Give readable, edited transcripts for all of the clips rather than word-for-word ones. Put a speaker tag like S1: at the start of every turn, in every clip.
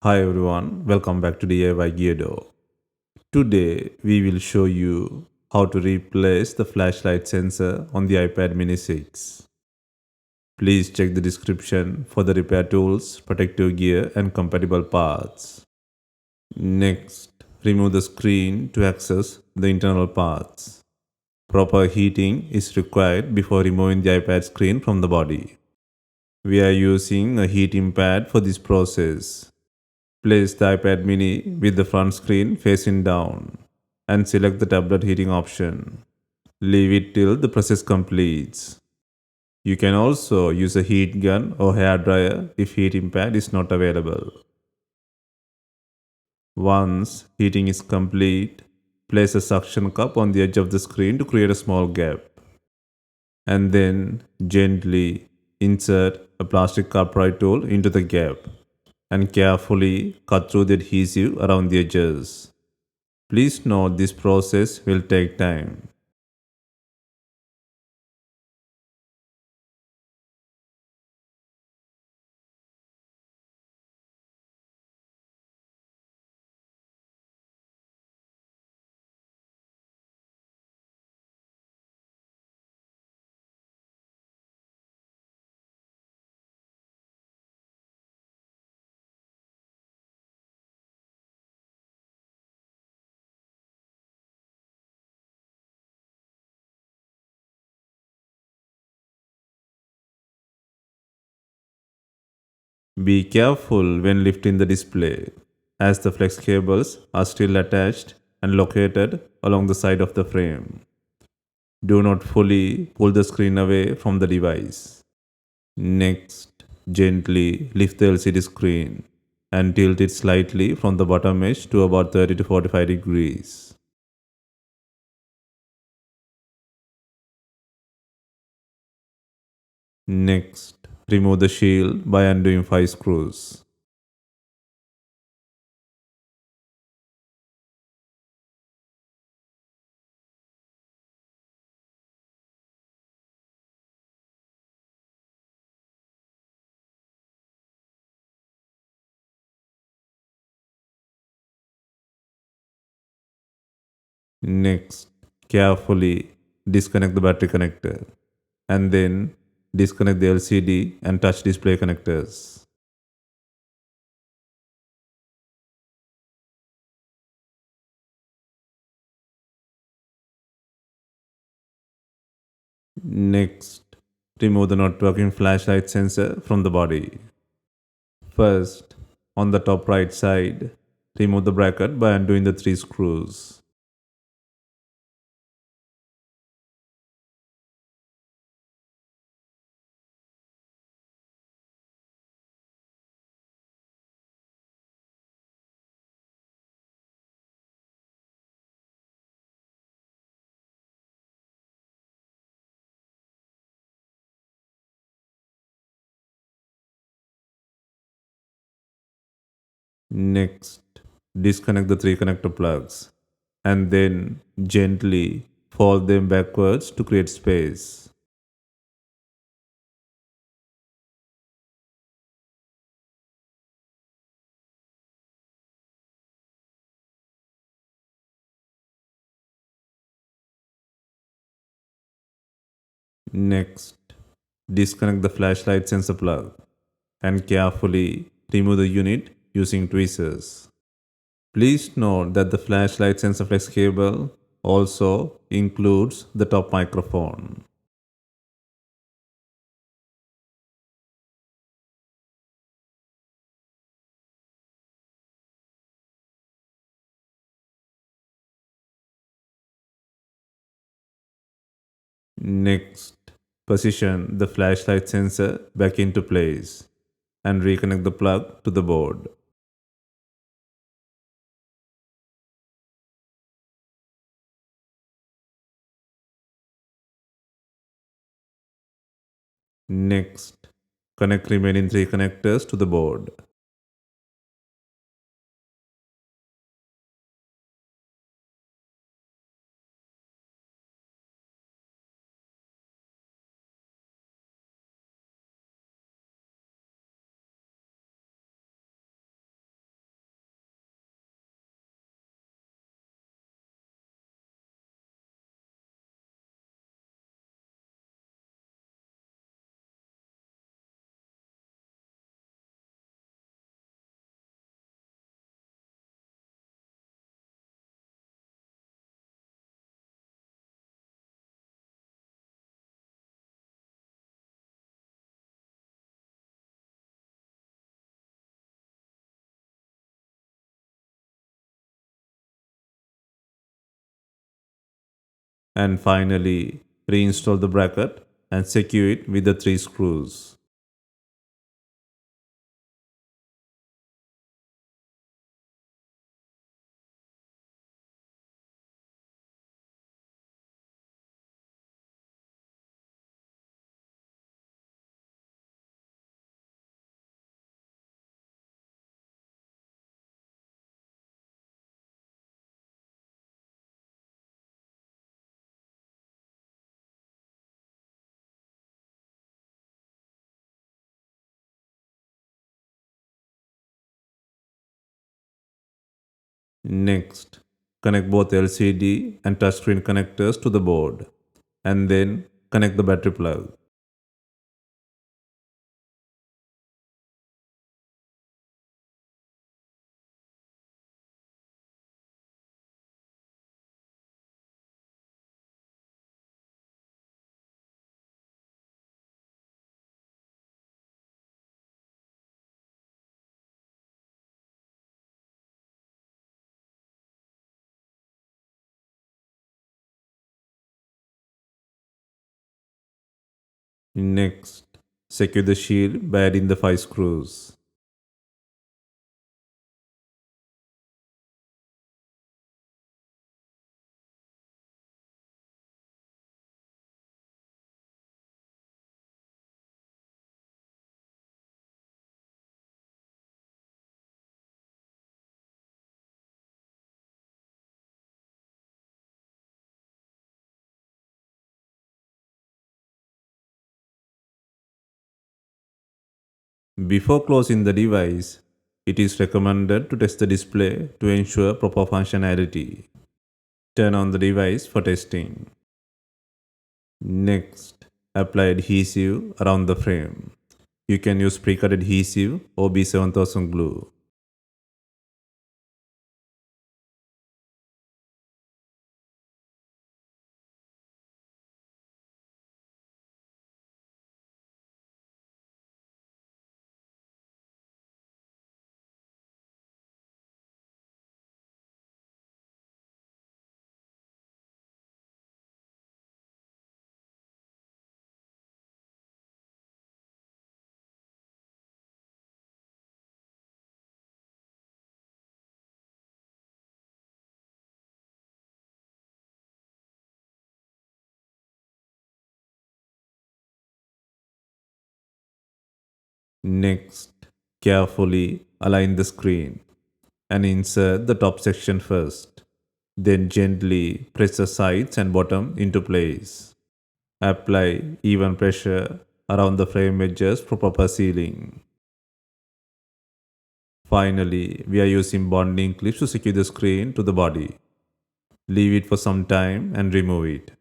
S1: Hi everyone, welcome back to DIY. Today we will show you how to replace the flashlight sensor on the iPad mini 6. Please check the description for the repair tools, protective gear and compatible parts. Next, remove the screen to access the internal parts. Proper heating is required before removing the iPad screen from the body. We are using a heating pad for this process. Place the iPad mini with the front screen facing down and select the tablet heating option. Leave it till the process completes. You can also use a heat gun or hair dryer if heating pad is not available. Once heating is complete, place a suction cup on the edge of the screen to create a small gap. And then gently insert a plastic upright tool into the gap and carefully cut through the adhesive around the edges. Please note this process will take time. Be careful when lifting the display, as the flex cables are still attached and located along the side of the frame. Do not fully pull the screen away from the device. Next, gently lift the LCD screen and tilt it slightly from the bottom edge to about 30 to 45 degrees. Next, remove the shield by undoing 5 screws. Next, carefully disconnect the battery connector and then disconnect the LCD and touch display connectors. Next, remove the not working flashlight sensor from the body. First, on the top right side, remove the bracket by undoing the 3 screws. Next, disconnect the 3 connector plugs and then gently fold them backwards to create space. Next, disconnect the flashlight sensor plug and carefully remove the unit using tweezers. Please note that the flashlight sensor flex cable also includes the top microphone. Next, position the flashlight sensor back into place and reconnect the plug to the board. Next, connect remaining 3 connectors to the board. And finally, reinstall the bracket and secure it with the 3 screws. Next, connect both LCD and touchscreen connectors to the board, and then connect the battery plug. Next, secure the shield by adding the 5 screws. Before closing the device, it is recommended to test the display to ensure proper functionality. Turn on the device for testing. Next, apply adhesive around the frame. You can use pre-cut adhesive or B7000 glue. Next, carefully align the screen and insert the top section first. Then gently press the sides and bottom into place. Apply even pressure around the frame edges for proper sealing. Finally, we are using bonding clips to secure the screen to the body. Leave it for some time and remove it.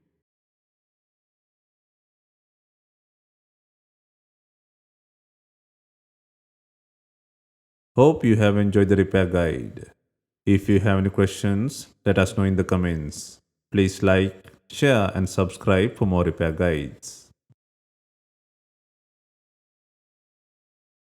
S1: Hope you have enjoyed the repair guide. If you have any questions, let us know in the comments. Please like, share and subscribe for more repair guides.